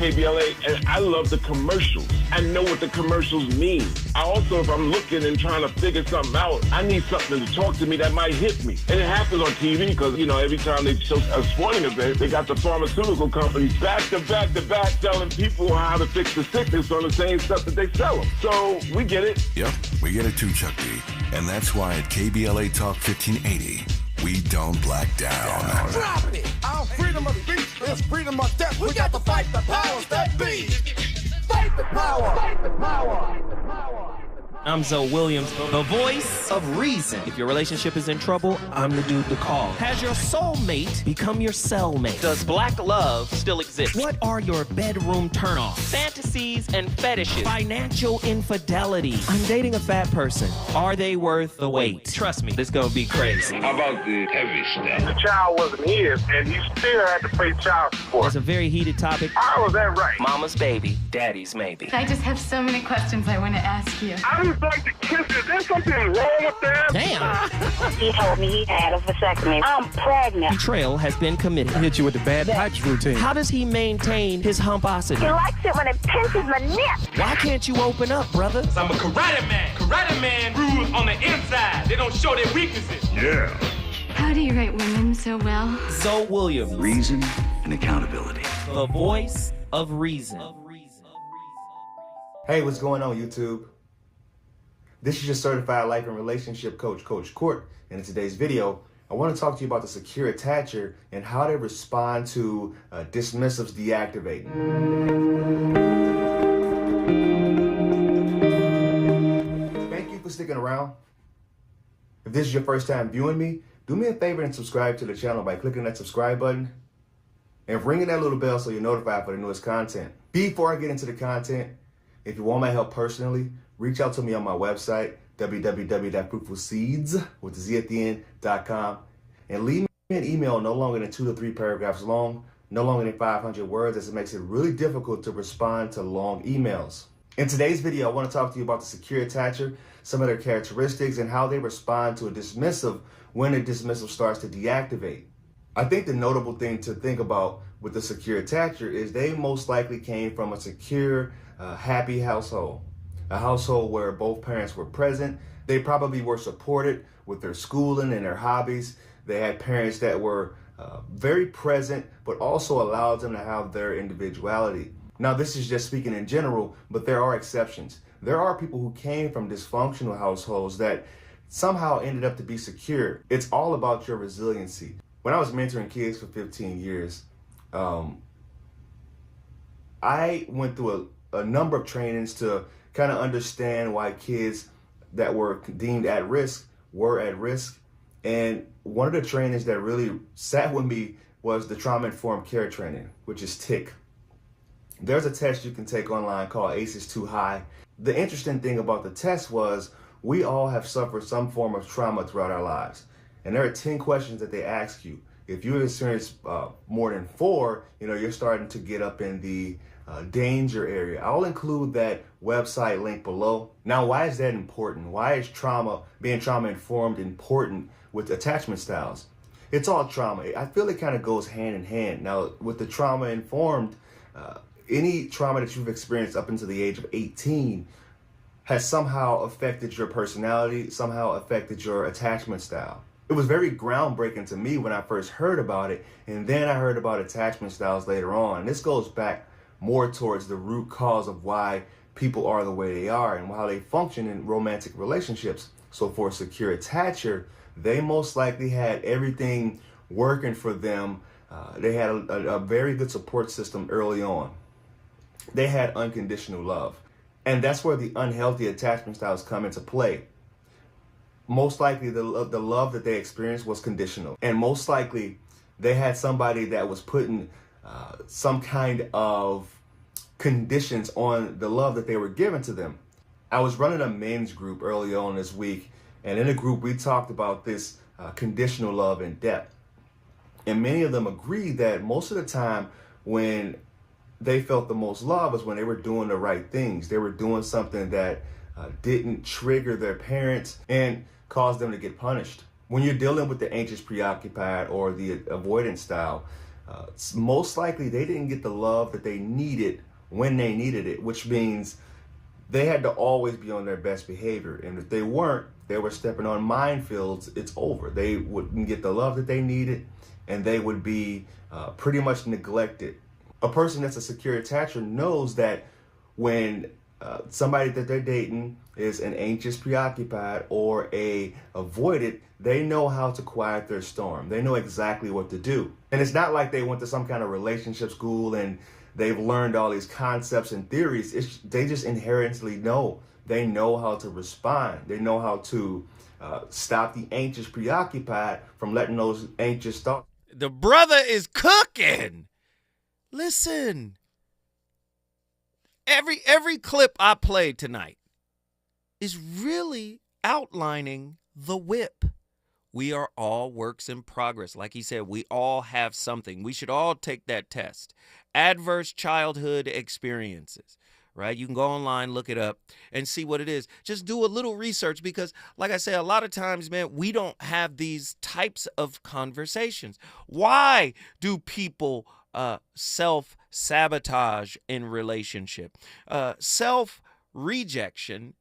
KBLA, and I love the commercials. I know what the commercials mean. I also, if I'm looking and trying to figure something out, I need something to talk to me that might hit me. And it happens on TV because, you know, every time they show a sporting event, they got the pharmaceutical companies back to back to back telling people how to fix the sickness on the same stuff that they sell them. So we get it. Yep, we get it too, Chuck D. And that's why at KBLA Talk 1580, we don't black down. Drop it! Our freedom of speech is freedom of death. We got to fight the powers that be. Fight the power! Fight the power! I'm Zoe Williams, the voice of reason. If your relationship is in trouble, I'm the dude to call. Has your soulmate become your cellmate? Does black love still exist? What are your bedroom turnoffs? Fantasies and fetishes. Financial infidelity. I'm dating a fat person. Are they worth the wait? Trust me, this gonna be crazy. How about the heavy stuff? The child wasn't his, and he still had to pay child support. It's a very heated topic. How was that right? Mama's baby, daddy's maybe. I just have so many questions I want to ask you. I just like to kiss. Is there something wrong with that? Damn. He told me he had a vasectomy. I'm pregnant. Betrayal has been committed. Hit you with the bad pipes routine. How does he maintain his humposity? He likes it when it pinches my neck. Why can't you open up, brother? I'm a karate man. Karate man rules on the inside. They don't show their weaknesses. Yeah. How do you write women so well? Zoe Williams, Reason and accountability. the voice of reason. Hey, what's going on, YouTube? This is your certified life and relationship coach, Coach Court. And in today's video, I want to talk to you about the secure attacher and how they respond to dismissives deactivating. Thank you for sticking around. If this is your first time viewing me, do me a favor and subscribe to the channel by clicking that subscribe button and ringing that little bell so you're notified for the newest content. Before I get into the content, if you want my help personally, reach out to me on my website, www.fruitfulseeds.com, and leave me an email no longer than 2 to 3 paragraphs long, no longer than 500 words, as it makes it really difficult to respond to long emails. In today's video, I want to talk to you about the secure attacher, some of their characteristics, and how they respond to a dismissive when a dismissive starts to deactivate. I think the notable thing to think about with the secure attacher is they most likely came from a secure, happy household. A household where both parents were present. They probably were supported with their schooling and their hobbies. They had parents that were very present, but also allowed them to have their individuality. Now, this is just speaking in general, but there are exceptions. There are people who came from dysfunctional households that somehow ended up to be secure. It's all about your resiliency. When I was mentoring kids for 15 years, I went through a number of trainings to kind of understand why kids that were deemed at risk were at risk. And one of the trainings that really sat with me was the trauma-informed care training, which is TIC. There's a test you can take online called ACEs Too High. The interesting thing about the test was we all have suffered some form of trauma throughout our lives. And there are 10 questions that they ask you. If you experience more than 4, you're starting to get up in the danger area. I'll include that website link below. Now, why is that important? Why is being trauma informed important with attachment styles? It's all trauma. I feel it kind of goes hand in hand. Now, with the trauma informed, any trauma that you've experienced up until the age of 18 has somehow affected your personality, somehow affected your attachment style. It was very groundbreaking to me when I first heard about it, and then I heard about attachment styles later on. And this goes back more towards the root cause of why people are the way they are and how they function in romantic relationships. So for a secure attacher, they most likely had everything working for them. They had a very good support system early on. They had unconditional love. And that's where the unhealthy attachment styles come into play. Most likely the love that they experienced was conditional. And most likely they had somebody that was putting some kind of conditions on the love that they were giving to them. I was running a men's group early on this week, and in the group we talked about this conditional love in depth. And many of them agreed that most of the time when they felt the most love was when they were doing the right things. They were doing something that didn't trigger their parents and cause them to get punished. When you're dealing with the anxious preoccupied or the avoidance style, most likely they didn't get the love that they needed when they needed it, which means they had to always be on their best behavior. And if they weren't, they were stepping on minefields. It's over. They wouldn't get the love that they needed, and they would be pretty much neglected. A person that's a secure attacher knows that when somebody that they're dating is an anxious preoccupied or a avoidant, they know how to quiet their storm. They know exactly what to do. And it's not like they went to some kind of relationship school and they've learned all these concepts and theories. They just inherently know. They know how to respond. They know how to stop the anxious preoccupied from letting those anxious thoughts. The brother is cooking. Listen. Every clip I played tonight is really outlining the whip. We are all works in progress. Like he said, we all have something. We should all take that test. Adverse childhood experiences, right? You can go online, look it up, and see what it is. Just do a little research because, like I said, a lot of times, man, we don't have these types of conversations. Why do people self-sabotage in relationship? Self-rejection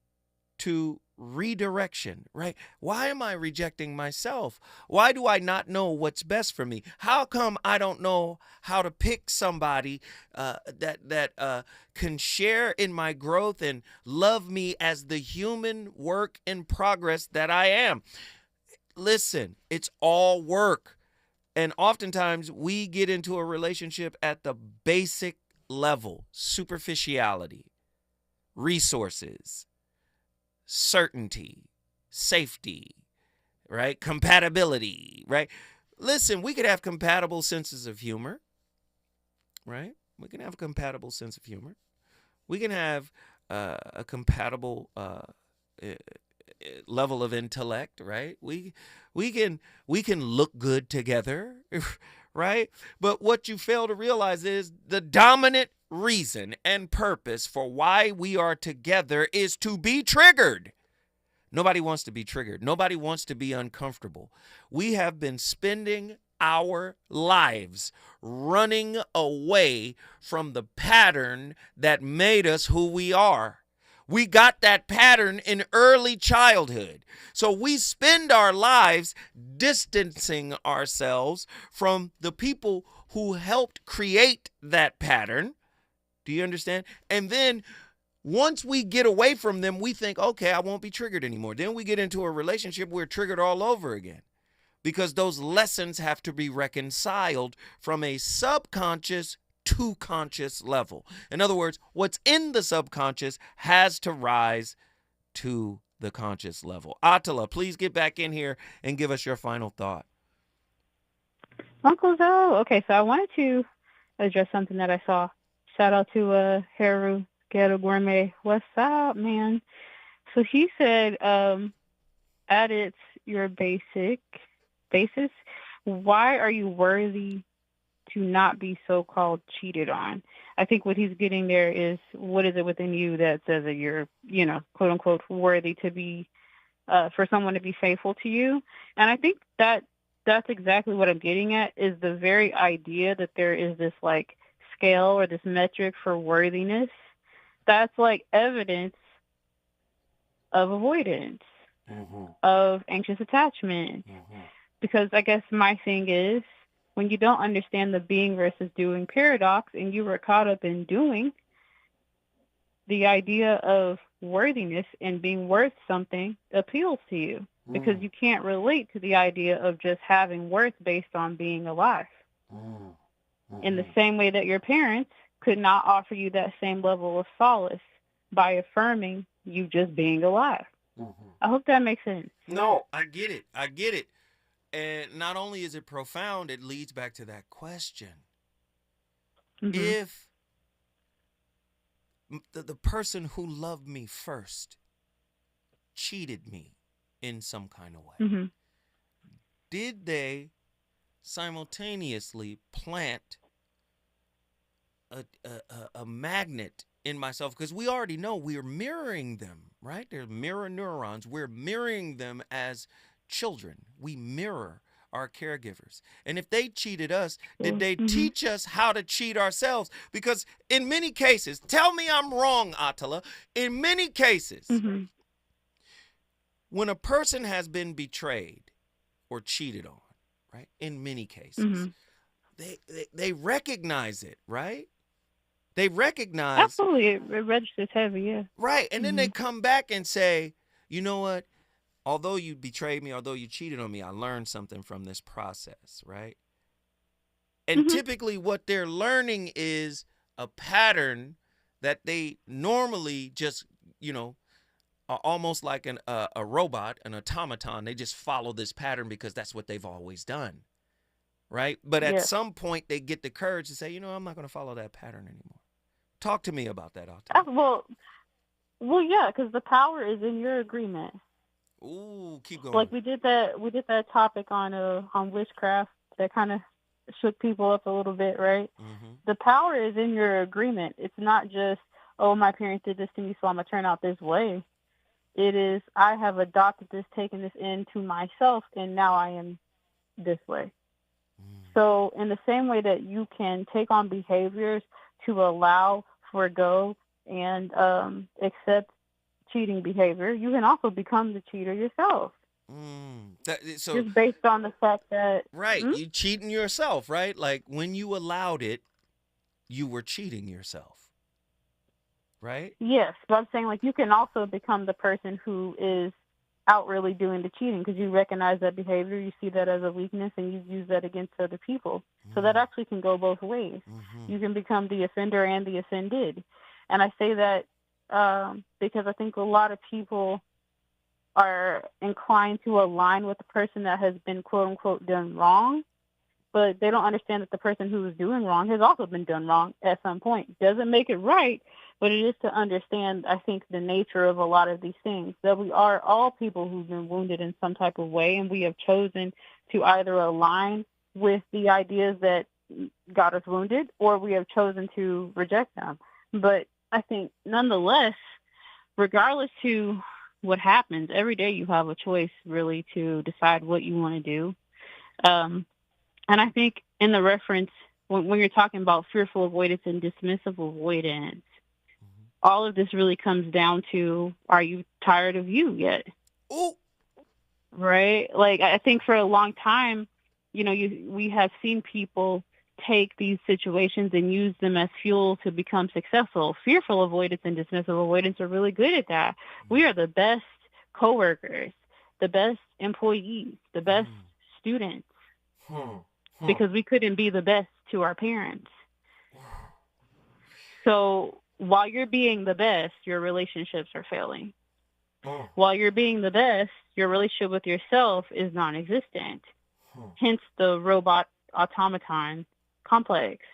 to redirection, right? Why am I rejecting myself? Why do I not know what's best for me? How come I don't know how to pick somebody that can share in my growth and love me as the human work in progress that I am? Listen, it's all work. And oftentimes we get into a relationship at the basic level: superficiality, resources, certainty, safety, right? Compatibility, right? Listen, we could have compatible senses of humor, right? We can have a compatible sense of humor. We can have a compatible level of intellect, right? We can look good together, right? But what you fail to realize is the dominant reason and purpose for why we are together is to be triggered. Nobody wants to be triggered. Nobody wants to be uncomfortable. We have been spending our lives running away from the pattern that made us who we are. We got that pattern in early childhood. So we spend our lives distancing ourselves from the people who helped create that pattern. Do you understand? And then once we get away from them, we think, okay, I won't be triggered anymore. Then we get into a relationship, we're triggered all over again because those lessons have to be reconciled from a subconscious to conscious level. In other words, what's in the subconscious has to rise to the conscious level. Attila, please get back in here and give us your final thought. Uncle Zoe. Okay, so I wanted to address something that I saw. Shout out to Haru Ghetto Gourmet. What's up, man? So he said, at its your basis, why are you worthy to not be so-called cheated on? I think what he's getting there is, what is it within you that says that you're, quote unquote, worthy to be, for someone to be faithful to you? And I think that's exactly what I'm getting at, is the very idea that there is this like scale or this metric for worthiness. That's like evidence of avoidance, of anxious attachment. Because I guess my thing is, when you don't understand the being versus doing paradox and you were caught up in doing, the idea of worthiness and being worth something appeals to you because you can't relate to the idea of just having worth based on being alive. In the same way that your parents could not offer you that same level of solace by affirming you just being alive. I hope that makes sense. No, I get it. And not only is it profound, it leads back to that question. If the person who loved me first cheated me in some kind of way, did they simultaneously plant a magnet in myself? Because we already know we're mirroring them, right? They're mirror neurons. We're mirroring them as children. We mirror our caregivers. And if they cheated us, did they teach us how to cheat ourselves? Because in many cases, tell me I'm wrong, Attila, in many cases, when a person has been betrayed or cheated on, right, in many cases, they recognize it, right? They recognize. Absolutely. It registers heavy, yeah. Right. And then they come back and say, you know what? Although you betrayed me, although you cheated on me, I learned something from this process, right? And typically what they're learning is a pattern that they normally just, you know, are almost like a robot, an automaton. They just follow this pattern because that's what they've always done, right? But at some point they get the courage to say, you know, I'm not going to follow that pattern anymore. Talk to me about that, Attila. Well, yeah, because the power is in your agreement. Ooh, keep going. Like we did that topic on witchcraft that kind of shook people up a little bit, right? The power is in your agreement. It's not just, oh, my parents did this to me, so I'm gonna turn out this way. It is, I have adopted this, taken this into myself, and now I am this way. So in the same way that you can take on behaviors to allow, forgo, and accept cheating behavior, you can also become the cheater yourself. So just based on the fact that you cheating yourself, right? Like when you allowed it, you were cheating yourself, right? Yes, but I'm saying like you can also become the person who is out really doing the cheating because you recognize that behavior, you see that as a weakness, and you use that against other people. So that actually can go both ways. You can become the offender and the offended. And I say that because I think a lot of people are inclined to align with the person that has been, quote unquote, done wrong, but they don't understand that the person who is doing wrong has also been done wrong at some point. Doesn't make it right, but it is to understand, I think, the nature of a lot of these things, that we are all people who've been wounded in some type of way, and we have chosen to either align with the ideas that got us wounded, or we have chosen to reject them. But I think, nonetheless, regardless to what happens, every day you have a choice, really, to decide what you want to do. And I think in the reference, when you're talking about fearful avoidance and dismissive avoidance, all of this really comes down to, are you tired of you yet? Ooh. Right? Like, I think for a long time, you know, we have seen people take these situations and use them as fuel to become successful. Fearful avoidance and dismissive avoidance are really good at that. We are the best coworkers, the best employees, the best students, because we couldn't be the best to our parents. So while you're being the best, your relationships are failing. While you're being the best, your relationship with yourself is non-existent. Hence the robot automaton complex.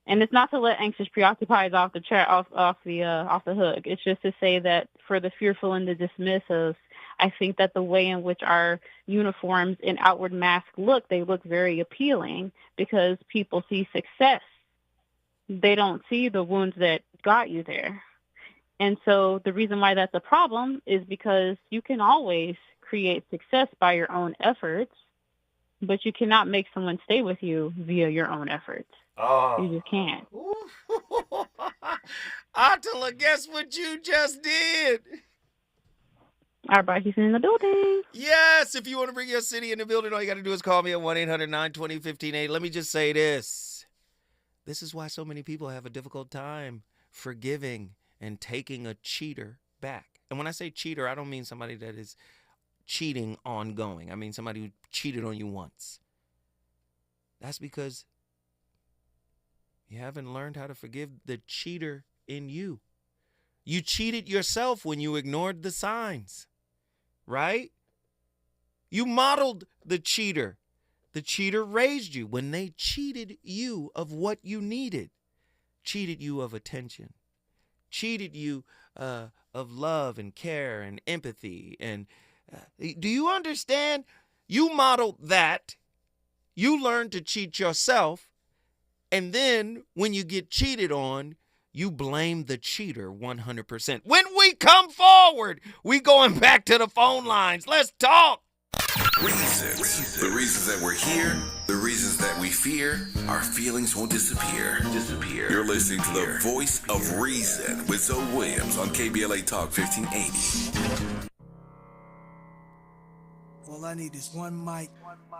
And it's not to let anxious preoccupied off the hook. It's just to say that for the fearful and the dismissive, I think that the way in which our uniforms and outward mask look, they look very appealing because people see success. They don't see the wounds that got you there. And so the reason why that's a problem is because you can always create success by your own efforts, but you cannot make someone stay with you via your own efforts. You just can't. Attila, guess what you just did? Our Houston in the building. Yes, if you want to bring your city in the building, all you got to do is call me at 1-800-920-1580. Let me just say this. This is why so many people have a difficult time forgiving and taking a cheater back. And when I say cheater, I don't mean somebody that is cheating ongoing. I mean somebody who cheated on you once. That's because you haven't learned how to forgive the cheater in you. You cheated yourself when you ignored the signs, right? You modeled the cheater. The cheater raised you when they cheated you of what you needed, cheated you of attention, cheated you of love and care and empathy. And do you understand? You modeled that. You learned to cheat yourself. And then when you get cheated on, you blame the cheater 100%. When we come forward, we going back to the phone lines. Let's talk. Reasons. The reasons that we're here, the reasons that we fear, our feelings won't disappear. You're listening to the Voice of Reason with Zoe Williams on KBLA Talk 1580. All I need is one mic.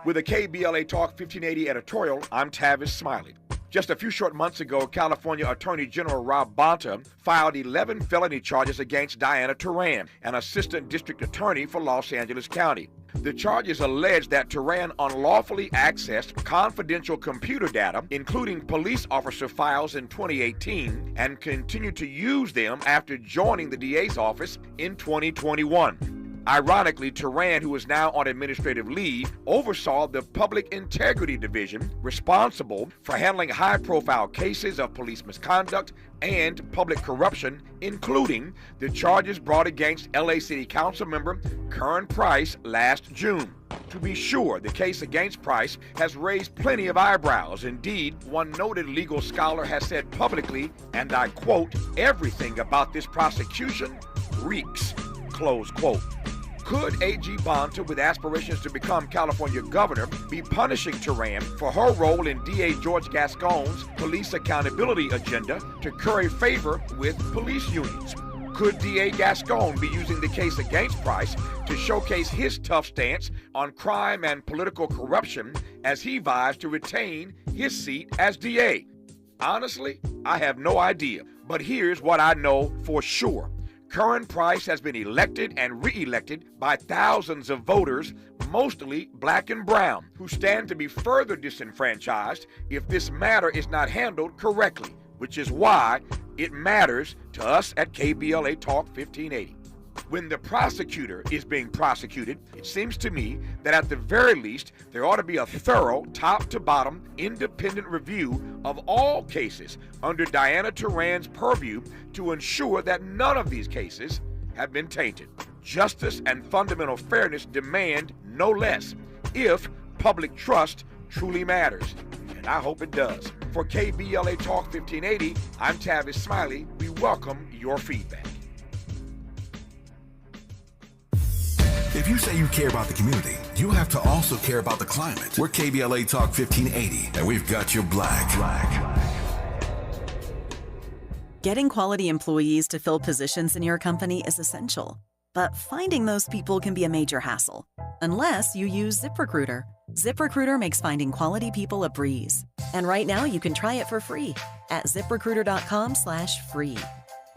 With a KBLA Talk 1580 editorial, I'm Tavis Smiley. Just a few short months ago, California Attorney General Rob Bonta filed 11 felony charges against Diana Turan, an assistant district attorney for Los Angeles County. The charges allege that Turan unlawfully accessed confidential computer data, including police officer files in 2018, and continued to use them after joining the DA's office in 2021. Ironically, Turan, who is now on administrative leave, oversaw the Public Integrity Division, responsible for handling high-profile cases of police misconduct and public corruption, including the charges brought against LA City Council member Karen Price last June. To be sure, the case against Price has raised plenty of eyebrows. Indeed, one noted legal scholar has said publicly, and I quote, "Everything about this prosecution reeks," close quote. Could A.G. Bonta, with aspirations to become California governor, be punishing Turan for her role in D.A. George Gascon's police accountability agenda to curry favor with police unions? Could D.A. Gascon be using the case against Price to showcase his tough stance on crime and political corruption as he vies to retain his seat as DA? Honestly, I have no idea, but here's what I know for sure. Karen Price has been elected and re-elected by thousands of voters, mostly black and brown, who stand to be further disenfranchised if this matter is not handled correctly, which is why it matters to us at KBLA Talk 1580. When the prosecutor is being prosecuted, it seems to me that at the very least, there ought to be a thorough, top-to-bottom, independent review of all cases under Diana Turan's purview to ensure that none of these cases have been tainted. Justice and fundamental fairness demand no less, if public trust truly matters. And I hope it does. For KBLA Talk 1580, I'm Tavis Smiley. We welcome your feedback. If you say you care about the community, you have to also care about the climate. We're KBLA Talk 1580, and we've got your black. Getting quality employees to fill positions in your company is essential, but finding those people can be a major hassle, unless you use ZipRecruiter. ZipRecruiter makes finding quality people a breeze. And right now you can try it for free at ZipRecruiter.com/free.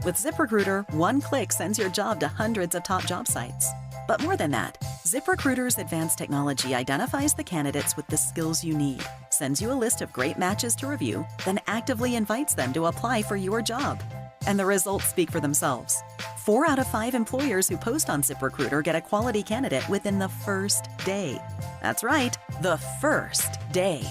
With ZipRecruiter, one click sends your job to hundreds of top job sites. But more than that, ZipRecruiter's advanced technology identifies the candidates with the skills you need, sends you a list of great matches to review, then actively invites them to apply for your job. And the results speak for themselves. 4 out of 5 employers who post on ZipRecruiter get a quality candidate within the first day. That's right, the first day.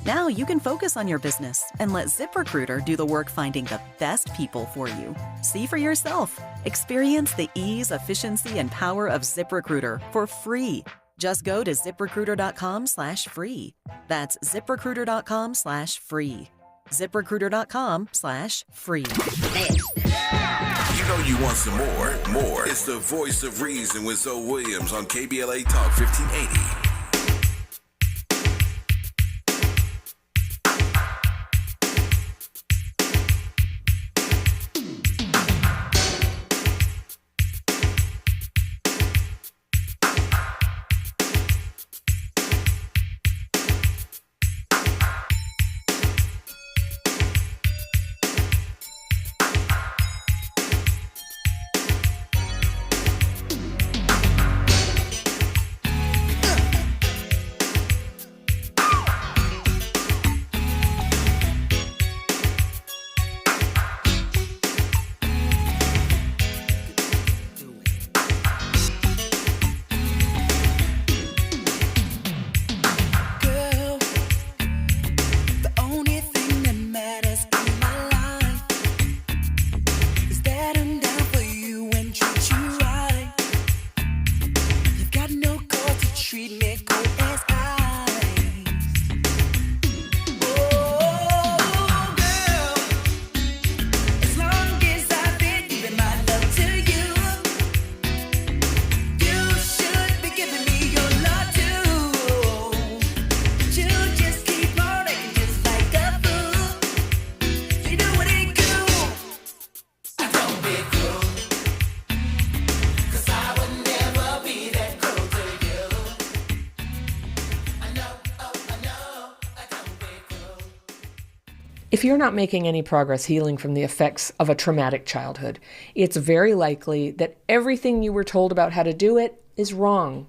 Now you can focus on your business and let ZipRecruiter do the work finding the best people for you. See for yourself. Experience the ease, efficiency, and power of ZipRecruiter for free. Just go to ZipRecruiter.com/free. That's ZipRecruiter.com/free. ZipRecruiter.com/free. You know you want some more. It's the Voice of Reason with Zoe Williams on KBLA Talk 1580. if you're not making any progress healing from the effects of a traumatic childhood, it's very likely that everything you were told about how to do it is wrong.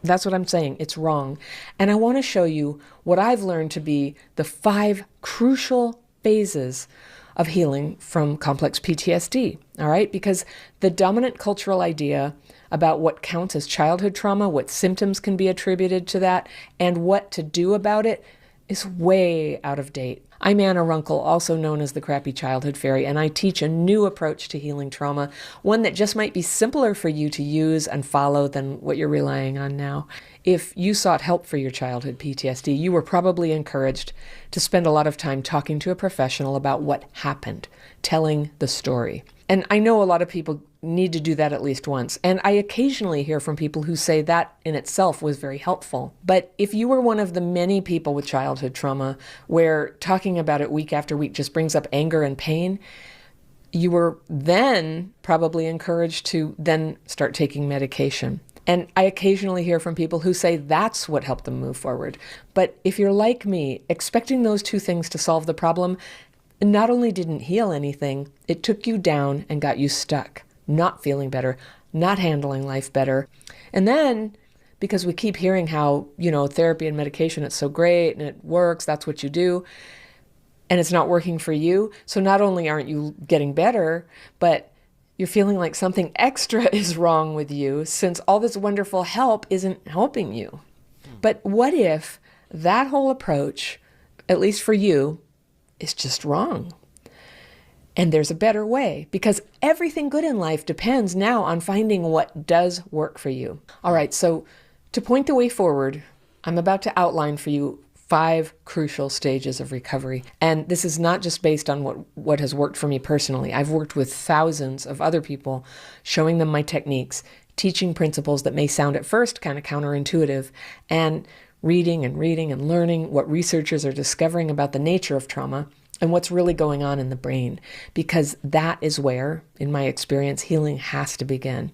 That's what I'm saying. It's wrong. And I want to show you what I've learned to be the 5 crucial phases of healing from complex PTSD. All right? Because the dominant cultural idea about what counts as childhood trauma, what symptoms can be attributed to that, and what to do about it is way out of date. I'm Anna Runkle, also known as the Crappy Childhood Fairy, and I teach a new approach to healing trauma, one that just might be simpler for you to use and follow than what you're relying on now. If you sought help for your childhood PTSD, you were probably encouraged to spend a lot of time talking to a professional about what happened, telling the story. And I know a lot of people need to do that at least once. And I occasionally hear from people who say that in itself was very helpful. But if you were one of the many people with childhood trauma where talking about it week after week just brings up anger and pain, you were then probably encouraged to then start taking medication. And I occasionally hear from people who say that's what helped them move forward. But if you're like me, expecting those 2 things to solve the problem not only didn't heal anything, it took you down and got you stuck, not feeling better, not handling life better. And then, because we keep hearing how, therapy and medication, it's so great and it works, that's what you do, and it's not working for you. So not only aren't you getting better, but you're feeling like something extra is wrong with you since all this wonderful help isn't helping you. But what if that whole approach, at least for you, is just wrong? And there's a better way, because everything good in life depends now on finding what does work for you. All right, so to point the way forward, I'm about to outline for you 5 crucial stages of recovery. And this is not just based on what has worked for me personally. I've worked with thousands of other people, showing them my techniques, teaching principles that may sound at first kind of counterintuitive, and reading and learning what researchers are discovering about the nature of trauma and what's really going on in the brain, because that is where, in my experience, healing has to begin.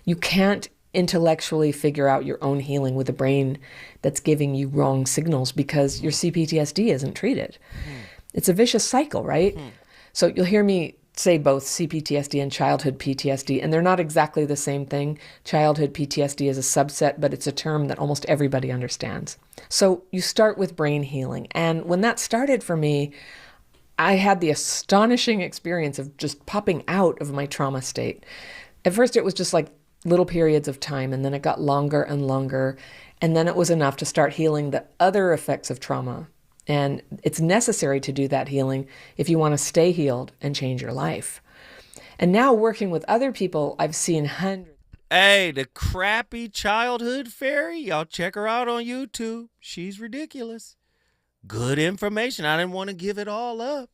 You can't intellectually figure out your own healing with a brain that's giving you wrong signals because your CPTSD isn't treated. It's a vicious cycle, right? So you'll hear me say both CPTSD and childhood PTSD, and they're not exactly the same thing. Childhood PTSD is a subset, but it's a term that almost everybody understands. So you start with brain healing. And when that started for me, I had the astonishing experience of just popping out of my trauma state. At first, it was just like little periods of time, and then it got longer and longer. And then it was enough to start healing the other effects of trauma. And it's necessary to do that healing if you want to stay healed and change your life. And now working with other people, I've seen hundreds. Hey, the Crappy Childhood Fairy, y'all check her out on YouTube. She's ridiculous. Good information. I didn't want to give it all up.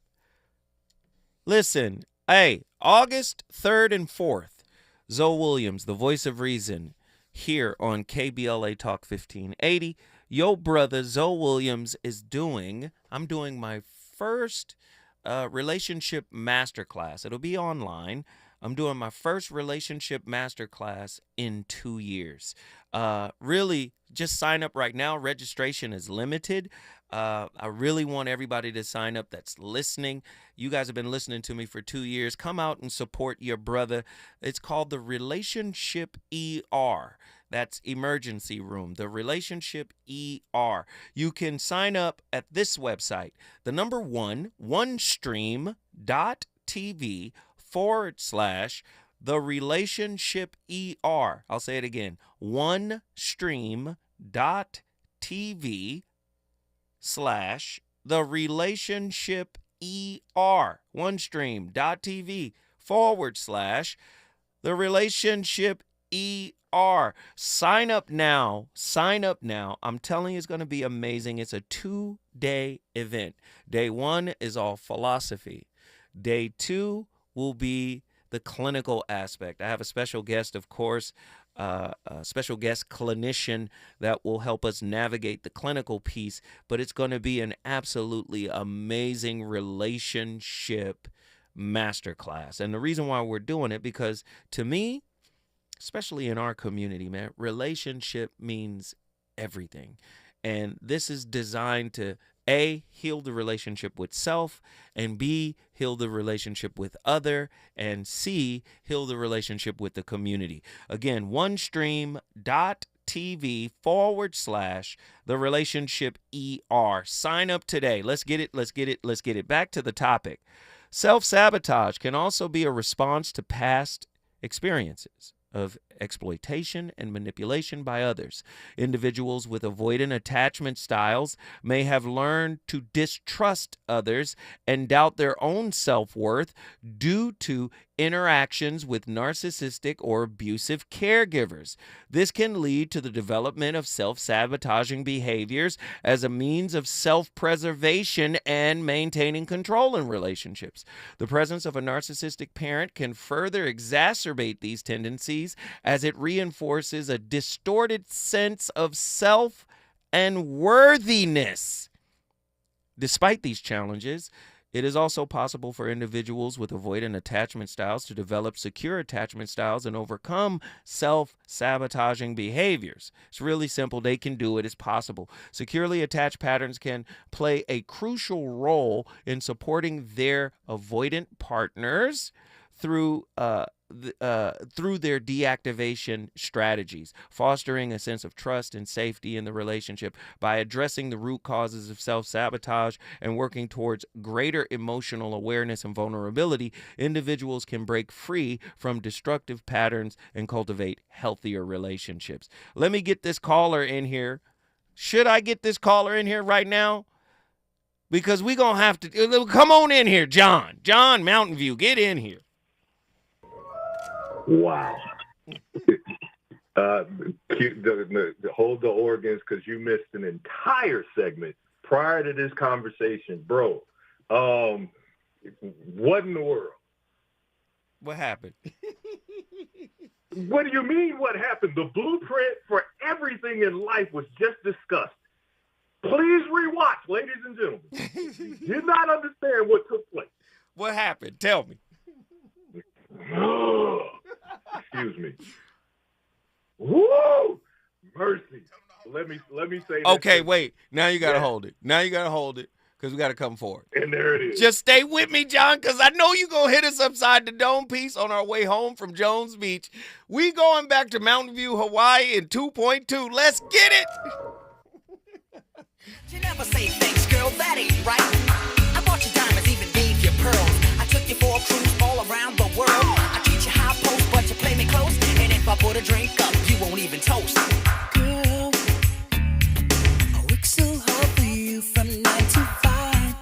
Listen, hey, August 3rd and 4th, Zoe Williams, the voice of reason, here on KBLA Talk 1580. Yo brother Zoe Williams I'm doing my first relationship masterclass. It'll be online. I'm doing my first relationship masterclass in 2 years. Really, just sign up right now. Registration is limited. I really want everybody to sign up that's listening. You guys have been listening to me for 2 years. Come out and support your brother. It's called the Relationship ER. That's emergency room, the Relationship ER. You can sign up at this website, the number 1, onestream.tv/the Relationship ER. I'll say it again, onestream.tv/the Relationship ER. onestream.tv/the Relationship ER. Sign up now. I'm telling you, it's going to be amazing. It's a 2-day event. Day 1 is all philosophy. Day 2 will be the clinical aspect. I have a special guest, of course, a special guest clinician that will help us navigate the clinical piece, but it's going to be an absolutely amazing relationship masterclass. And the reason why we're doing it, because to me, especially in our community, man, relationship means everything. And this is designed to A, heal the relationship with self, and B, heal the relationship with other, and C, heal the relationship with the community. Again, onestream.tv/the relationship ER. Sign up today. Let's get it. Back to the topic. Self-sabotage can also be a response to past experiences of exploitation and manipulation by others. Individuals with avoidant attachment styles may have learned to distrust others and doubt their own self-worth due to interactions with narcissistic or abusive caregivers. This can lead to the development of self-sabotaging behaviors as a means of self-preservation and maintaining control in relationships. The presence of a narcissistic parent can further exacerbate these tendencies as it reinforces a distorted sense of self and worthiness. Despite these challenges, it is also possible for individuals with avoidant attachment styles to develop secure attachment styles and overcome self-sabotaging behaviors. It's really simple. They can do it. It's possible. Securely attached patterns can play a crucial role in supporting their avoidant partners through their deactivation strategies, fostering a sense of trust and safety in the relationship. By addressing the root causes of self-sabotage and working towards greater emotional awareness and vulnerability, individuals can break free from destructive patterns and cultivate healthier relationships. Let me get this caller in here. Should I get this caller in here right now? Because we're going to have to... Come on in here, John. John, Mountain View, get in here. Wow. Hold the organs because you missed an entire segment prior to this conversation. Bro, what in the world? What happened? What do you mean what happened? The blueprint for everything in life was just discussed. Please rewatch, ladies and gentlemen. You did not understand what took place. What happened? Tell me. Excuse me. Woo! Mercy. Let me say that. Okay, wait. Now you got to hold it. Because we got to come forward. And there it is. Just stay with me, John, because I know you're going to hit us upside the dome piece on our way home from Jones Beach. We going back to Mountain View, Hawaii in 2.2. Let's get it. You never say thanks, girl. That ain't right. I bought you diamonds, even gave you pearls. I took you for a cruise all around the world. I treat you high post, but you play me close. And if I put a drink up, you won't even toast. Girl, I work so hard for you from 9 to 5,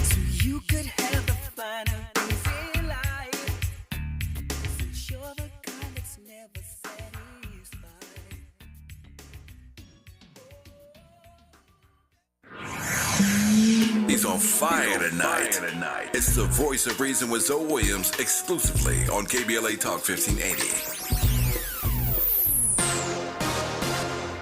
so you could have the finer things in life. Since you're the kind that's never satisfied. He's on fire tonight. It's the Voice of Reason with Zoe Williams, exclusively on KBLA Talk 1580.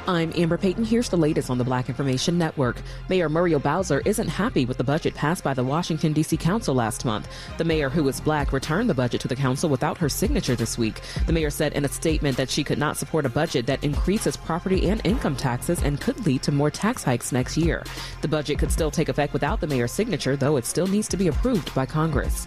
I'm Amber Payton. Here's the latest on the Black Information Network. Mayor Muriel Bowser isn't happy with the budget passed by the Washington, D.C. Council last month. The mayor, who is black, returned the budget to the council without her signature this week. The mayor said in a statement that she could not support a budget that increases property and income taxes and could lead to more tax hikes next year. The budget could still take effect without the mayor's signature, though it still needs to be approved by Congress.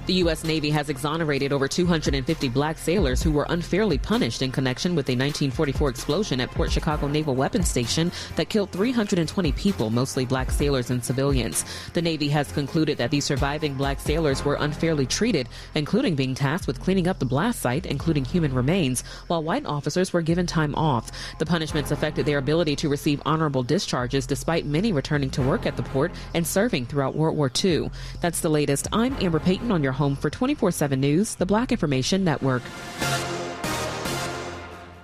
The U.S. Navy has exonerated over 250 black sailors who were unfairly punished in connection with a 1944 explosion at Port Chicago Naval Weapons Station that killed 320 people, mostly black sailors and civilians. The Navy has concluded that these surviving black sailors were unfairly treated, including being tasked with cleaning up the blast site, including human remains, while white officers were given time off. The punishments affected their ability to receive honorable discharges, despite many returning to work at the port and serving throughout World War II. That's the latest. I'm Amber Payton on your home for 24/7 News, the Black Information Network.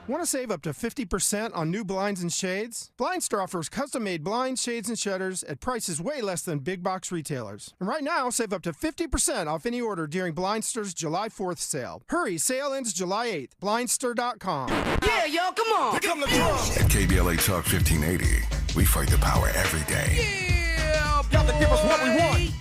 Want to save up to 50% on new blinds and shades? Blind Store offers custom-made blinds, shades, and shutters at prices way less than big box retailers. And right now, save up to 50% off any order during Blind Store's July 4th sale. Hurry, sale ends July 8th. BlindStore.com. Yeah, y'all, come on. Here come the drums. At KBLA Talk 1580, we fight the power every day. Yeah, gotta give us what we want.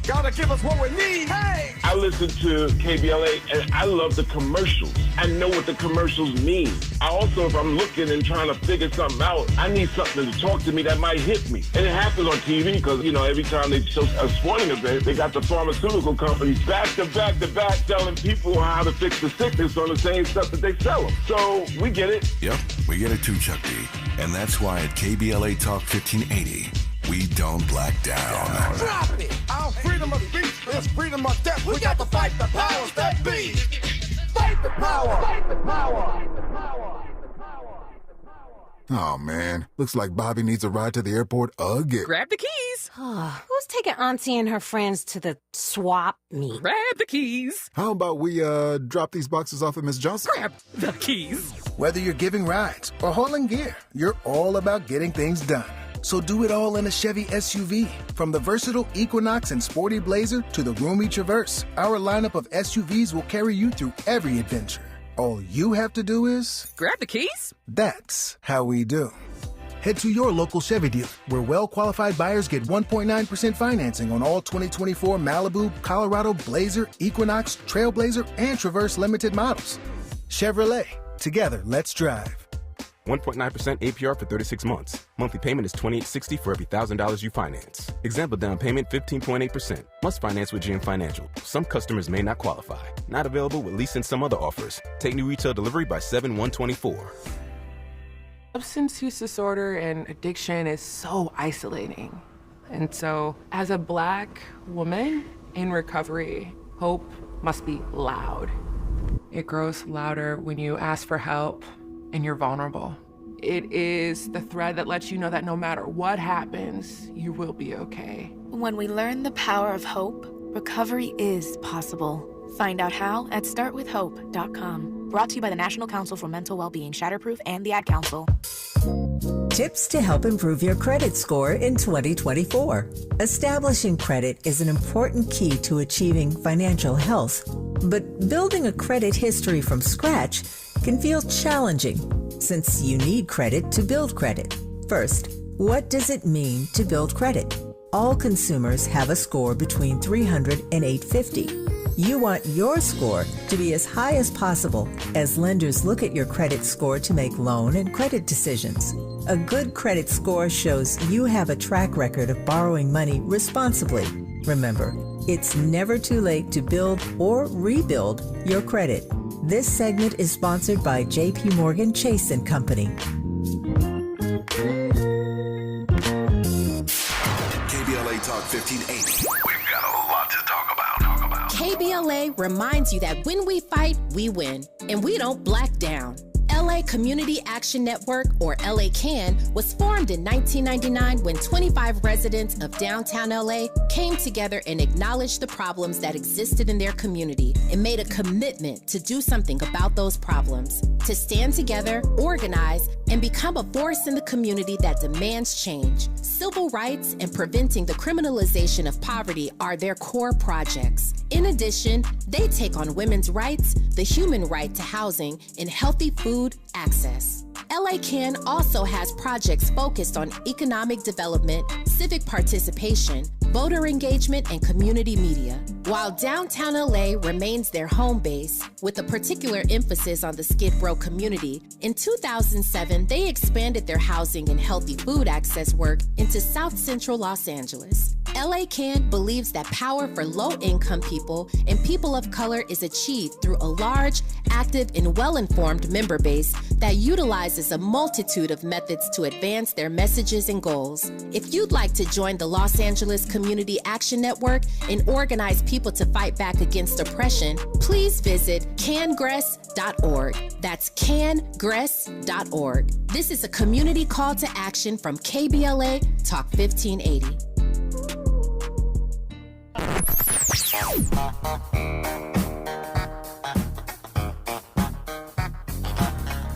Gotta give us what we need. Hey, I listen to KBLA, and I love the commercials. I know what the commercials mean. I also, if I'm looking and trying to figure something out, I need something to talk to me that might hit me. And it happens on TV because, you know, every time they show a sporting event, they got the pharmaceutical companies back to back to back telling people how to fix the sickness on the same stuff that they sell them. So we get it. Yep, we get it too, Chuck D. And that's why at KBLA Talk 1580, we don't black down. Drop it! Our freedom of speech is freedom of death. We got to fight the powers that be. Fight the power! Fight the power! Oh, man. Looks like Bobby needs a ride to the airport again. Grab the keys. Who's taking Auntie and her friends to the swap meet? Grab the keys. How about we drop these boxes off at Miss Johnson? Grab the keys. Whether you're giving rides or hauling gear, you're all about getting things done. So do it all in a Chevy SUV. From the versatile Equinox and sporty Blazer to the roomy Traverse, our lineup of SUVs will carry you through every adventure. All you have to do is... grab the keys. That's how we do. Head to your local Chevy dealer, where well-qualified buyers get 1.9% financing on all 2024 Malibu, Colorado, Blazer, Equinox, Trailblazer, and Traverse Limited models. Chevrolet. Together, let's drive. 1.9% APR for 36 months. Monthly payment is $28.60 for every $1,000 you finance. Example down payment 15.8%. Must finance with GM Financial. Some customers may not qualify. Not available with lease and some other offers. Take new retail delivery by 7/1/24. Substance use disorder and addiction is so isolating. And so, as a Black woman in recovery, hope must be loud. It grows louder when you ask for help and you're vulnerable. It is the thread that lets you know that no matter what happens, you will be okay. When we learn the power of hope, recovery is possible. Find out how at startwithhope.com. Brought to you by the National Council for Mental Wellbeing, Shatterproof, and the Ad Council. Tips to help improve your credit score in 2024. Establishing credit is an important key to achieving financial health, but building a credit history from scratch can feel challenging since you need credit to build credit. First, what does it mean to build credit? All consumers have a score between 300 and 850. You want your score to be as high as possible as lenders look at your credit score to make loan and credit decisions. A good credit score shows you have a track record of borrowing money responsibly. Remember, it's never too late to build or rebuild your credit. This segment is sponsored by J.P. Morgan Chase & Company. KBLA Talk 1580. We've got a lot to talk about. KBLA reminds you that when we fight, we win, and we don't black down. LA Community Action Network, or LA CAN, was formed in 1999 when 25 residents of downtown LA came together and acknowledged the problems that existed in their community and made a commitment to do something about those problems, to stand together, organize, and become a force in the community that demands change. Civil rights and preventing the criminalization of poverty are their core projects. In addition, they take on women's rights, the human right to housing, and healthy food access. LA CAN also has projects focused on economic development, civic participation, voter engagement, and community media. While downtown LA remains their home base, with a particular emphasis on the Skid Row community, in 2007, they expanded their housing and healthy food access work into South Central Los Angeles. LA CAN believes that power for low-income people and people of color is achieved through a large, active, and well-informed member base that utilizes a multitude of methods to advance their messages and goals. If you'd like to join the Los Angeles Community Action Network and organize people to fight back against oppression, please visit cangress.org. That's cangress.org. This is a community call to action from KBLA Talk 1580.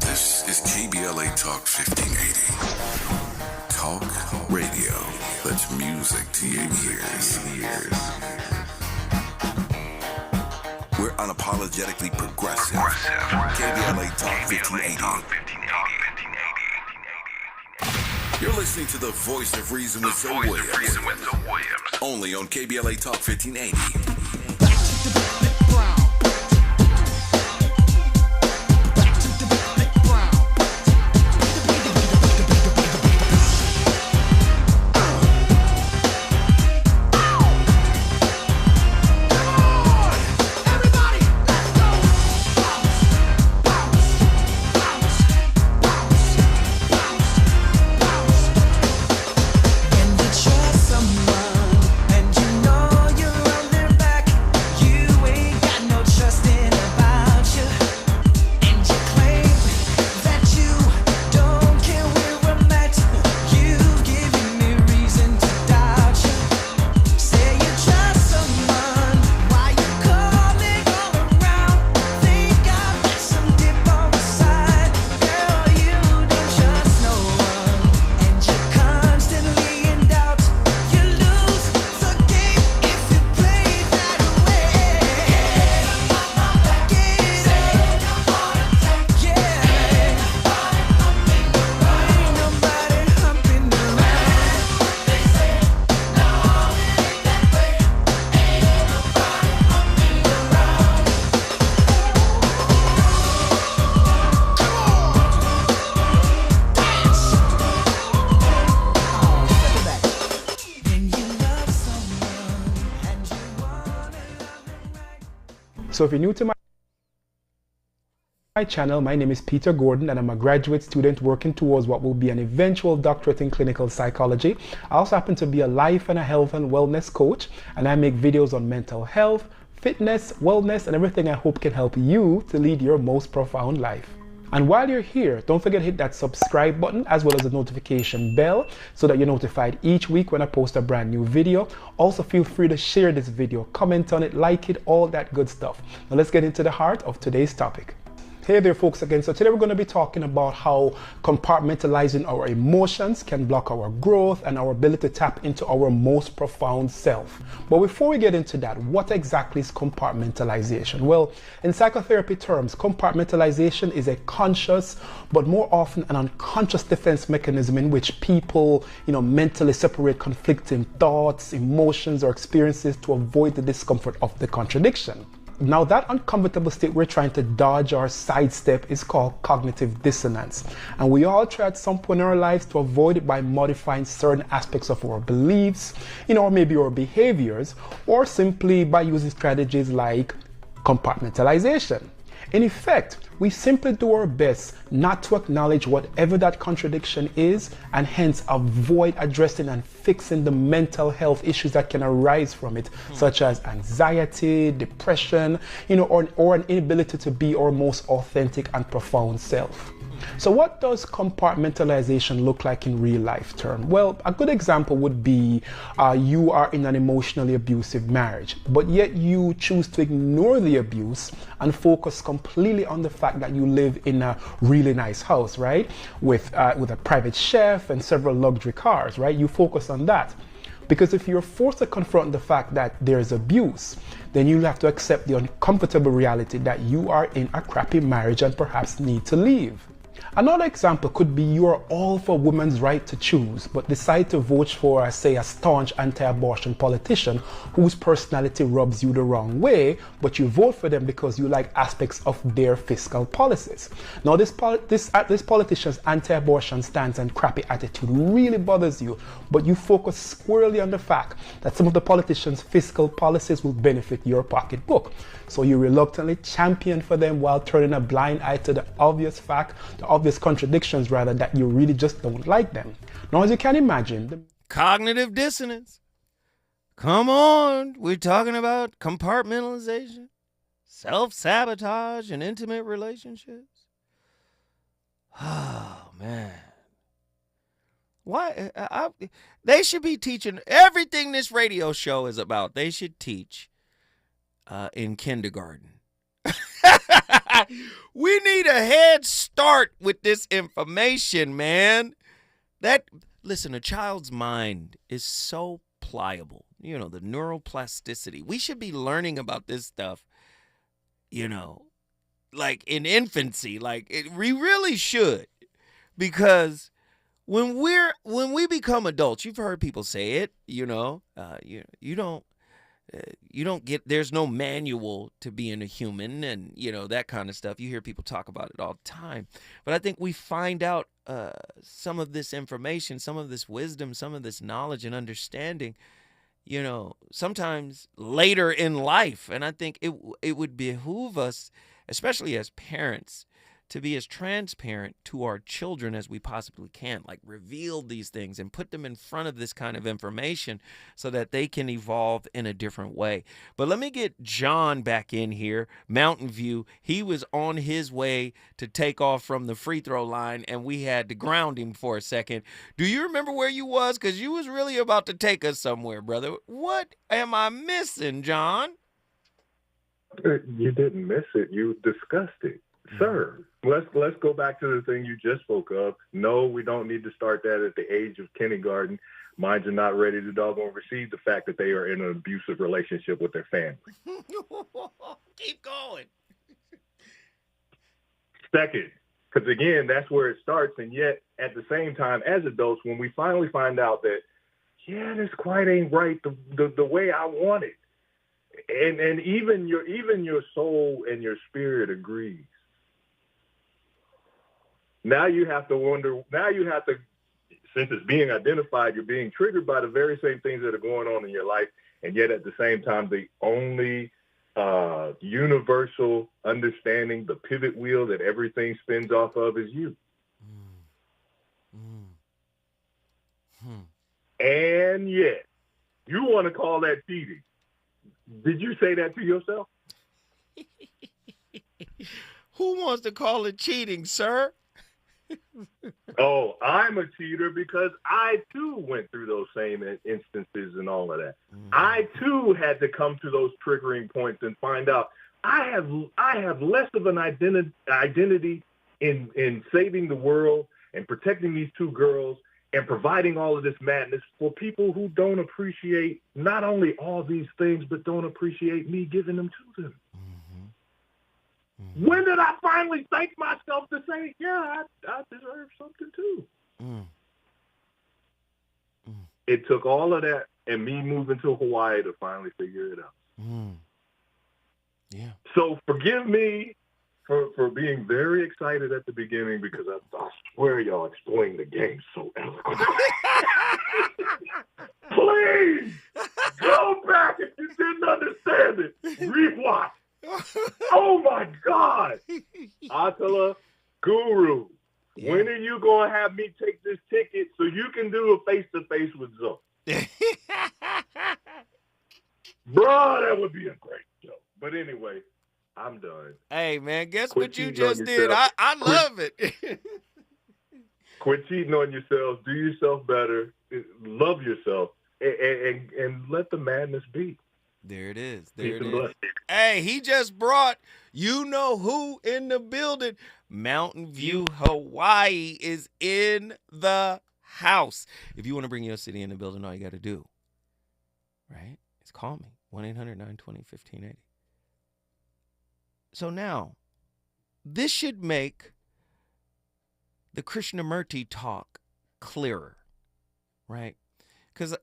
This is KBLA Talk 1580. Talk radio. That's music to your ears. We're unapologetically progressive. KBLA Talk 1580. You're listening to the voice of reason with Zoe Williams. Only on KBLA Talk 1580. So if you're new to my channel, my name is Peter Gordon, and I'm a graduate student working towards what will be an eventual doctorate in clinical psychology. I also happen to be a life and a health and wellness coach, and I make videos on mental health, fitness, wellness, and everything I hope can help you to lead your most profound life. And while you're here, don't forget to hit that subscribe button as well as the notification bell so that you're notified each week when I post a brand new video. Also, feel free to share this video, comment on it, like it, all that good stuff. Now let's get into the heart of today's topic. Hey there folks again. So today we're going to be talking about how compartmentalizing our emotions can block our growth and our ability to tap into our most profound self. But before we get into that, what exactly is compartmentalization? Well, in psychotherapy terms, compartmentalization is a conscious but more often an unconscious defense mechanism in which people, mentally separate conflicting thoughts, emotions, or experiences to avoid the discomfort of the contradiction. Now, that uncomfortable state we're trying to dodge or sidestep is called cognitive dissonance. And we all try at some point in our lives to avoid it by modifying certain aspects of our beliefs, or maybe our behaviors, or simply by using strategies like compartmentalization. In effect, we simply do our best not to acknowledge whatever that contradiction is, and hence avoid addressing and fixing the mental health issues that can arise from it, such as anxiety, depression, or an inability to be our most authentic and profound self. So what does compartmentalization look like in real life terms? Well, a good example would be you are in an emotionally abusive marriage, but yet you choose to ignore the abuse and focus completely on the fact that you live in a really nice house, right? With a private chef and several luxury cars, right? You focus on that. Because if you're forced to confront the fact that there's abuse, then you'll have to accept the uncomfortable reality that you are in a crappy marriage and perhaps need to leave. Another example could be you are all for women's right to choose, but decide to vote for, say, a staunch anti-abortion politician whose personality rubs you the wrong way, but you vote for them because you like aspects of their fiscal policies. Now, this politician's anti-abortion stance and crappy attitude really bothers you, but you focus squarely on the fact that some of the politician's fiscal policies will benefit your pocketbook. So you reluctantly champion for them while turning a blind eye to the obvious contradictions, rather, that you really just don't like them. Now, as you can imagine, cognitive dissonance. Come on, we're talking about compartmentalization, self-sabotage, and intimate relationships. Oh, man. Why? They should be teaching everything this radio show is about. They should teach in kindergarten. We need a head start with this information, man. Listen, a child's mind is so pliable. The neuroplasticity. We should be learning about this stuff, like in infancy. We really should. Because when we become adults, you've heard people say it, you don't get, there's no manual to being a human and, that kind of stuff. You hear people talk about it all the time. But I think we find out some of this information, some of this wisdom, some of this knowledge and understanding, sometimes later in life. And I think it would behoove us, especially as parents, to be as transparent to our children as we possibly can, like reveal these things and put them in front of this kind of information so that they can evolve in a different way. But let me get John back in here, Mountain View. He was on his way to take off from the free throw line, and we had to ground him for a second. Do you remember where you was? Because you was really about to take us somewhere, brother. What am I missing, John? You didn't miss it. You discussed it. Sir, let's go back to the thing you just spoke of. No, we don't need to start that at the age of kindergarten. Minds are not ready to doggone receive the fact that they are in an abusive relationship with their family. Keep going. Second, because again, that's where it starts. And yet, at the same time, as adults, when we finally find out that, this quite ain't right the way I want it, and even your soul and your spirit agrees. Now you have to wonder, since it's being identified, you're being triggered by the very same things that are going on in your life. And yet at the same time, the only universal understanding, the pivot wheel that everything spins off of is you. And yet, you want to call that cheating. Did you say that to yourself? Who wants to call it cheating, sir? Oh, I'm a cheater because I, too, went through those same instances and all of that. I, too, had to come to those triggering points and find out I have less of an identity in saving the world and protecting these two girls and providing all of this madness for people who don't appreciate not only all these things, but don't appreciate me giving them to them. When did I finally thank myself to say, yeah, I deserve something too? It took all of that and me moving to Hawaii to finally figure it out. Yeah. So forgive me for being very excited at the beginning because I swear y'all explained the game so eloquently. Please go back if you didn't understand it. Rewatch. Oh my God. Atala Guru, when are you going to have me take this ticket so you can do a face-to-face with Zoe? Bro, that would be a great show. But anyway, I'm done. Hey, man, guess Quit what you cheating on just did? yourself. I love it. Quit cheating on yourselves. Do yourself better. Love yourself. And let the madness be. There it is. Peace and blessings. Hey, he just brought you know who in the building. Mountain View, Hawaii is in the house. If you want to bring your city in the building, all you got to do, right, is call me. 1-800-920-1580. So now, this should make the Krishnamurti talk clearer, right? Because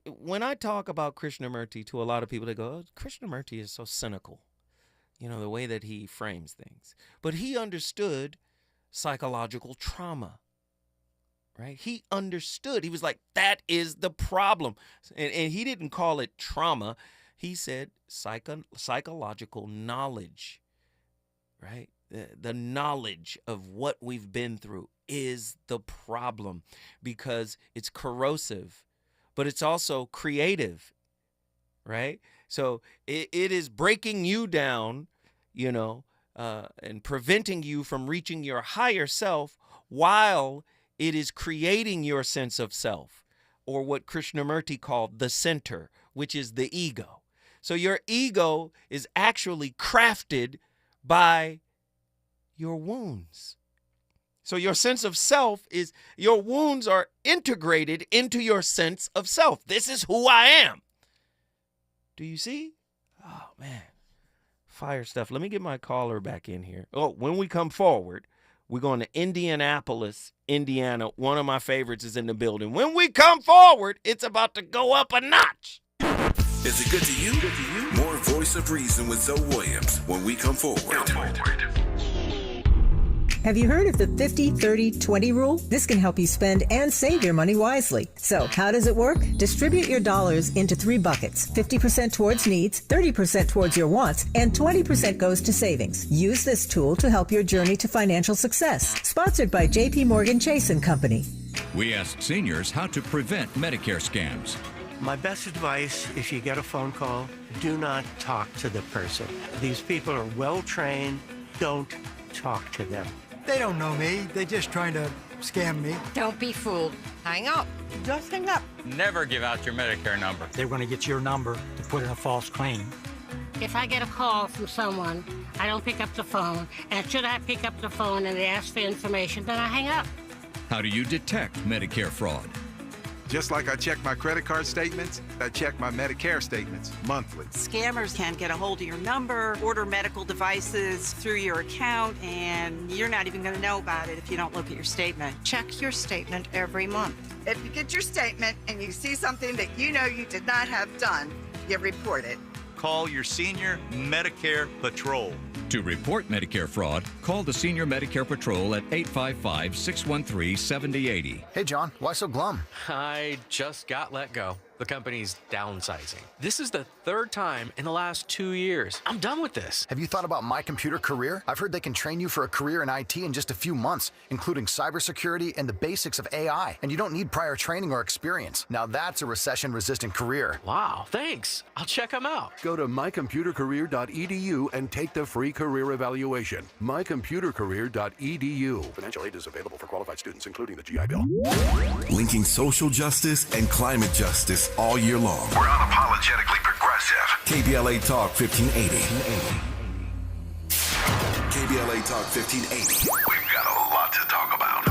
when I talk about Krishnamurti to a lot of people, they go, oh, Krishnamurti is so cynical, you know, the way that he frames things. But he understood psychological trauma, right? He understood. He was like, that is the problem. And he didn't call it trauma. He said psychological knowledge, right? The knowledge of what we've been through is the problem because it's corrosive. But it's also creative, right? So it is breaking you down, you know, and preventing you from reaching your higher self while it is creating your sense of self, or what Krishnamurti called the center, which is the ego. So your ego is actually crafted by your wounds. So your sense of self is, your wounds are integrated into your sense of self. This is who I am. Do you see? Oh, man. Fire stuff. Let me get my caller back in here. Oh, when we come forward, we're going to Indianapolis, Indiana. One of my favorites is in the building. When we come forward, it's about to go up a notch. Is it good to you? More Voice of Reason with Zoe Williams when we come forward. Have you heard of the 50-30-20 rule? This can help you spend and save your money wisely. So, how does it work? Distribute your dollars into 3 buckets. 50% towards needs, 30% towards your wants, and 20% goes to savings. Use this tool to help your journey to financial success. Sponsored by J.P. Morgan Chase & Company. We asked seniors how to prevent Medicare scams. My best advice, if you get a phone call, do not talk to the person. These people are well trained. Don't talk to them. They don't know me. They're just trying to scam me. Don't be fooled. Hang up. Just hang up. Never give out your Medicare number. They're going to get your number to put in a false claim. If I get a call from someone, I don't pick up the phone. And should I pick up the phone and they ask for information, then I hang up. How do you detect Medicare fraud? Just like I check my credit card statements, I check my Medicare statements monthly. Scammers can get a hold of your number, order medical devices through your account, and you're not even going to know about it if you don't look at your statement. Check your statement every month. If you get your statement and you see something that you know you did not have done, you report it. Call your senior Medicare Patrol. To report Medicare fraud, call the Senior Medicare Patrol at 855-613-7080. Hey, John, why so glum? I just got let go. The company's downsizing. This is the third time in the last 2 years. I'm done with this. Have you thought about My Computer Career? I've heard they can train you for a career in IT in just a few months, including cybersecurity and the basics of AI. And you don't need prior training or experience. Now that's a recession-resistant career. Wow, thanks. I'll check them out. Go to mycomputercareer.edu and take the free career evaluation. mycomputercareer.edu. Financial aid is available for qualified students, including the GI Bill. Linking social justice and climate justice all year long. We're unapologetically progressive. KBLA Talk 1580. KBLA Talk 1580. We've got a lot to talk about.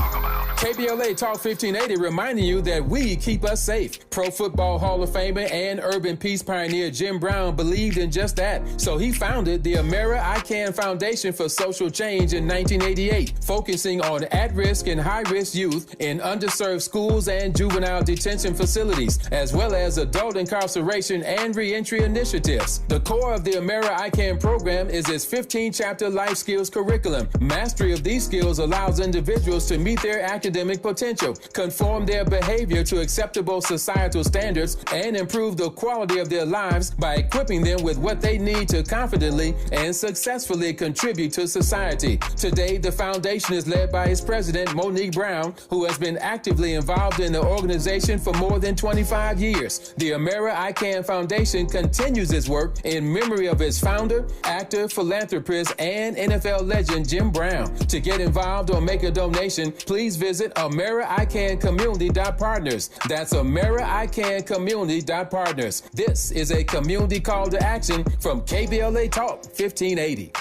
KBLA Talk 1580 reminding you that we keep us safe. Pro Football Hall of Famer and urban peace pioneer Jim Brown believed in just that. So he founded the Amera I Can Foundation for Social Change in 1988, focusing on at-risk and high-risk youth in underserved schools and juvenile detention facilities, as well as adult incarceration and reentry initiatives. The core of the Amera I Can program is its 15-chapter life skills curriculum. Mastery of these skills allows individuals to meet their academic potential, conform their behavior to acceptable societal standards, and improve the quality of their lives by equipping them with what they need to confidently and successfully contribute to society. Today, the foundation is led by its president, Monique Brown, who has been actively involved in the organization for more than 25 years. The Amera I Can Foundation continues its work in memory of its founder, actor, philanthropist, and NFL legend Jim Brown. To get involved or make a donation, please visit AmeriICanCommunity.partners. That's AmeriICanCommunity.partners. This is a community call to action from KBLA Talk 1580.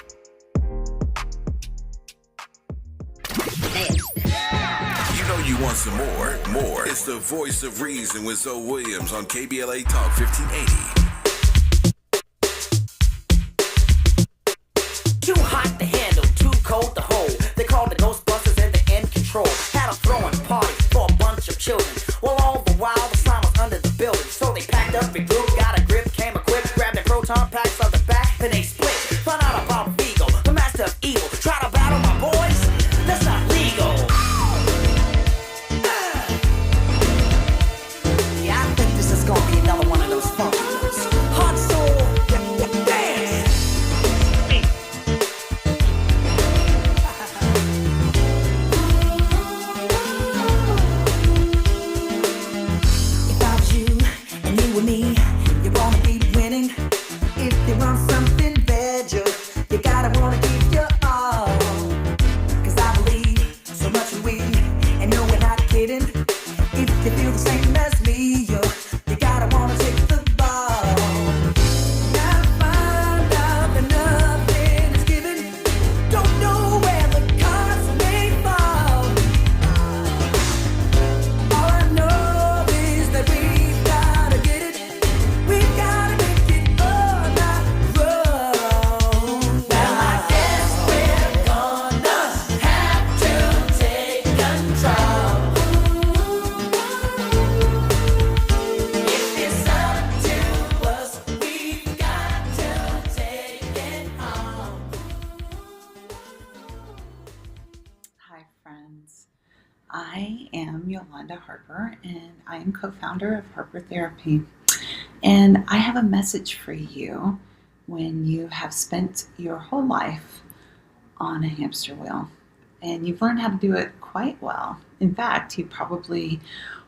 You know you want some more. It's the voice of reason with Zoe Williams on KBLA Talk 1580. Too hot to handle, too cold to hold. They called the Ghostbusters and the end control. Had a throwing party for a bunch of children. Well, all the while the slime was under the building. So they packed up a group, got a grip, came equipped, grabbed their proton packs on the back, then they split. Found out about Vigo, the master of evil. Try to battle my boys? That's not legal. Yeah, I think this is gonna be another one of those funky ones. Hot soul, dance. If I was you and you were me, you're gonna be winning. If you want something better, you gotta wanna give your all. Cause I believe so much in we, and no, we're not kidding. If you feel the same as me, you gotta wanna take the ball. Gotta find out that nothing is given. Don't know where the cards may fall. All I know is that we've gotta get it. We've gotta make it on our own. Well, I guess we're gonna have to take control. If it's up to us, we've got to take it on. Hi, friends. I am Yolanda Harper, and I am co-founder of Harper Therapy. And I have a message for you when you have spent your whole life on a hamster wheel, and you've learned how to do it quite well. In fact, you probably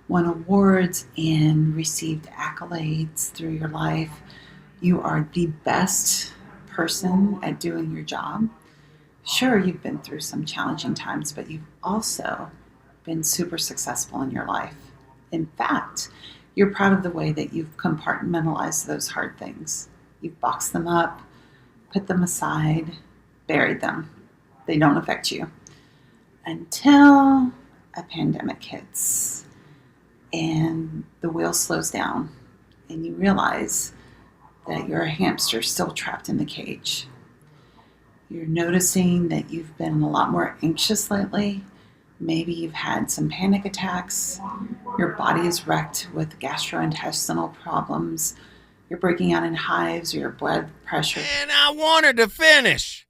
won awards and received accolades through your life. You are the best person at doing your job. Sure, you've been through some challenging times, but you've also been super successful in your life. In fact, you're proud of the way that you've compartmentalized those hard things. You've boxed them up, put them aside, buried them. They don't affect you until a pandemic hits and the wheel slows down and you realize that you're a hamster still trapped in the cage. You're noticing that you've been a lot more anxious lately. Maybe you've had some panic attacks. Your body is wrecked with gastrointestinal problems. You're breaking out in hives, or your blood pressure. And I want her to finish,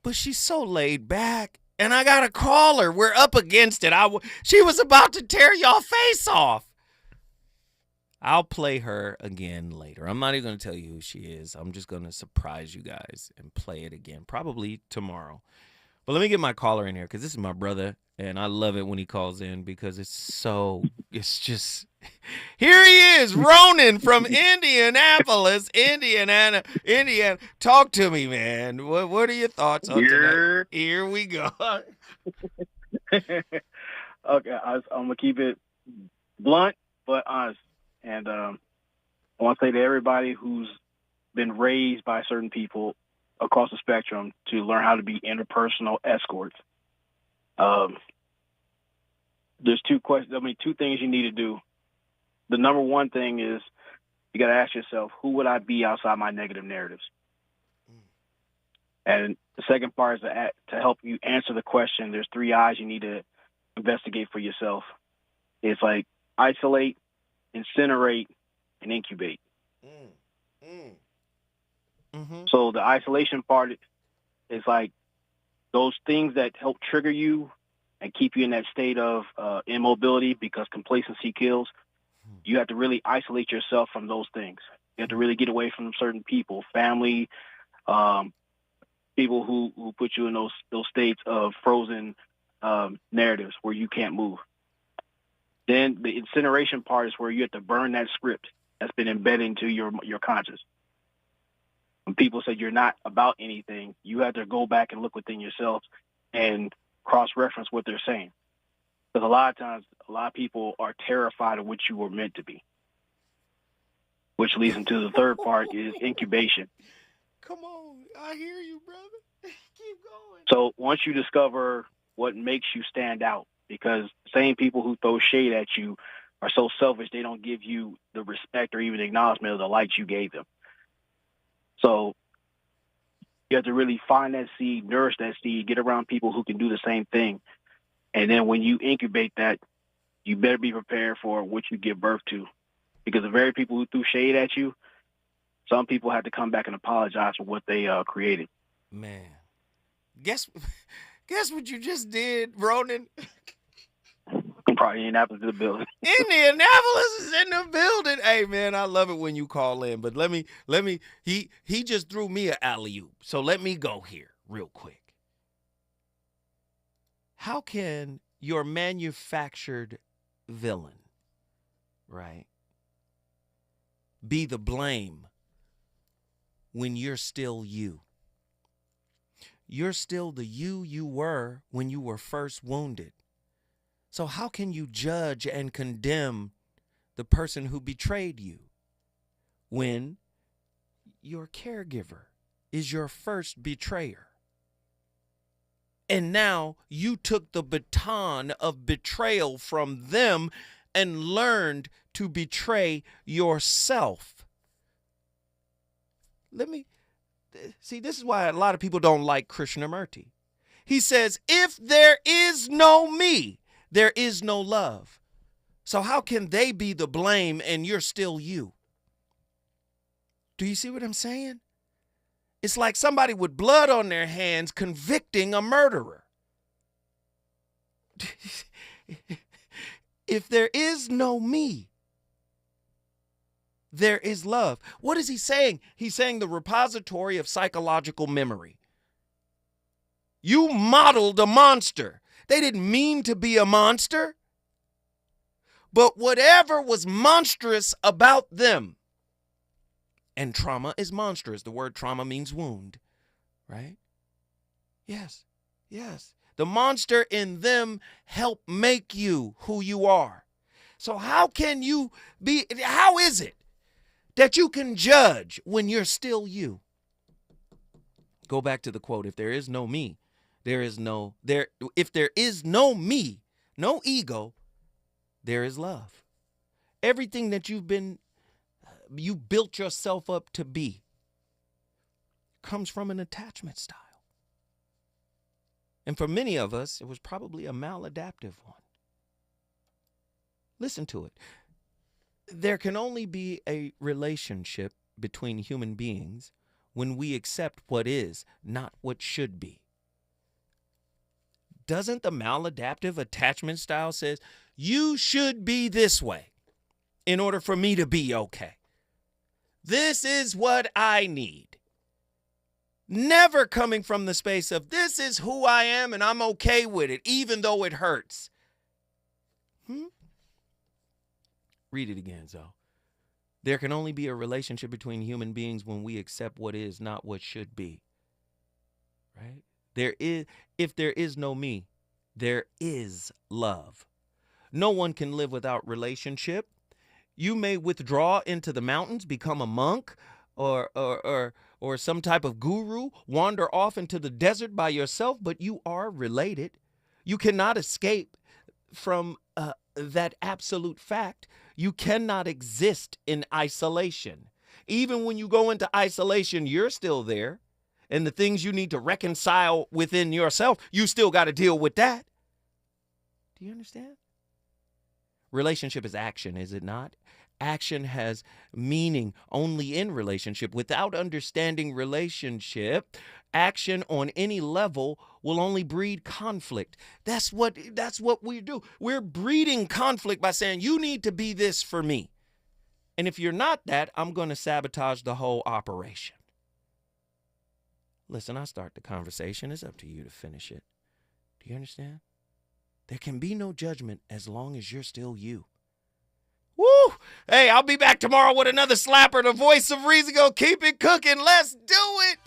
but she's so laid back, and I gotta call her. We're up against it. She was about to tear y'all face off. I'll play her again later. I'm not even going to tell you who she is. I'm just going to surprise you guys and play it again, probably tomorrow. But let me get my caller in here because this is my brother, and I love it when he calls in because it's just, here he is, Ronan from Indianapolis, Indiana. Talk to me, man. What are your thoughts on tonight? Here we go. Okay, I'm going to keep it blunt but honest. And I want to say to everybody who's been raised by certain people across the spectrum to learn how to be interpersonal escorts. There's two things you need to do. The number one thing is you got to ask yourself, who would I be outside my negative narratives? And the second part is to help you answer the question. There's 3 I's you need to investigate for yourself. It's like isolate, incinerate, and incubate. Mm-hmm. So the isolation part is like those things that help trigger you and keep you in that state of immobility because complacency kills. You have to really isolate yourself from those things. You have to really get away from certain people, family, people who put you in those states of frozen narratives where you can't move. Then the incineration part is where you have to burn that script that's been embedded into your conscious. When people say you're not about anything, you have to go back and look within yourself and cross-reference what they're saying. Because a lot of times, a lot of people are terrified of what you were meant to be. Which leads into the third part is incubation. Come on, I hear you, brother. Keep going. So once you discover what makes you stand out, because the same people who throw shade at you are so selfish, they don't give you the respect or even the acknowledgement of the light you gave them. So you have to really find that seed, nourish that seed, get around people who can do the same thing. And then when you incubate that, you better be prepared for what you give birth to. Because the very people who threw shade at you, some people have to come back and apologize for what they created. Man, guess what you just did, Ronan? Probably Indianapolis in the building. Indianapolis is in the building. Hey, man, I love it when you call in. But let me. He just threw me an alley-oop. So let me go here real quick. How can your manufactured villain, right, be the blame when you're still you? You're still the you were when you were first wounded. So how can you judge and condemn the person who betrayed you when your caregiver is your first betrayer? And now you took the baton of betrayal from them and learned to betray yourself. See, this is why a lot of people don't like Krishnamurti. He says, if there is no me, there is no love. So how can they be the blame and you're still you? Do you see what I'm saying? It's like somebody with blood on their hands convicting a murderer. If there is no me, there is love. What is he saying? He's saying the repository of psychological memory. You modeled a monster. They didn't mean to be a monster. But whatever was monstrous about them, and trauma is monstrous. The word trauma means wound, right? Yes. The monster in them helped make you who you are. So how is it that you can judge when you're still you? Go back to the quote, if there is no me, if there is no me, no ego, there is love. Everything that you built yourself up to be comes from an attachment style. And for many of us, it was probably a maladaptive one. Listen to it. There can only be a relationship between human beings when we accept what is, not what should be. Doesn't the maladaptive attachment style says, you should be this way? in order for me to be okay. This is what I need. Never coming from the space of this is who I am and I'm okay with it, even though it hurts. Read it again, Zoe. There can only be a relationship between human beings when we accept what is, not what should be. Right? If there is no me, there is love. No one can live without relationship. You may withdraw into the mountains, become a monk, or some type of guru, wander off into the desert by yourself, but you are related. You cannot escape from that absolute fact. You cannot exist in isolation. Even when you go into isolation, you're still there. And the things you need to reconcile within yourself, you still got to deal with that. Do you understand? Relationship is action, is it not? Action has meaning only in relationship. Without understanding relationship, action on any level will only breed conflict. That's what we do. We're breeding conflict by saying, you need to be this for me. And if you're not that, I'm going to sabotage the whole operation. Listen, I start the conversation. It's up to you to finish it. Do you understand? There can be no judgment as long as you're still you. Woo! Hey, I'll be back tomorrow with another slapper. The voice of reason gonna keep it cooking. Let's do it.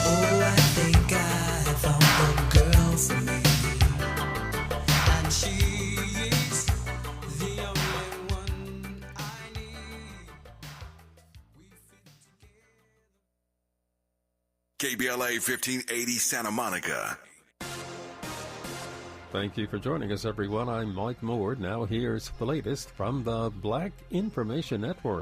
Oh, I think I found a girl for me, and she's the only one I need. KBLA 1580 Santa Monica. Thank you for joining us, everyone. I'm Mike Moore. Now here's the latest from the Black Information Network.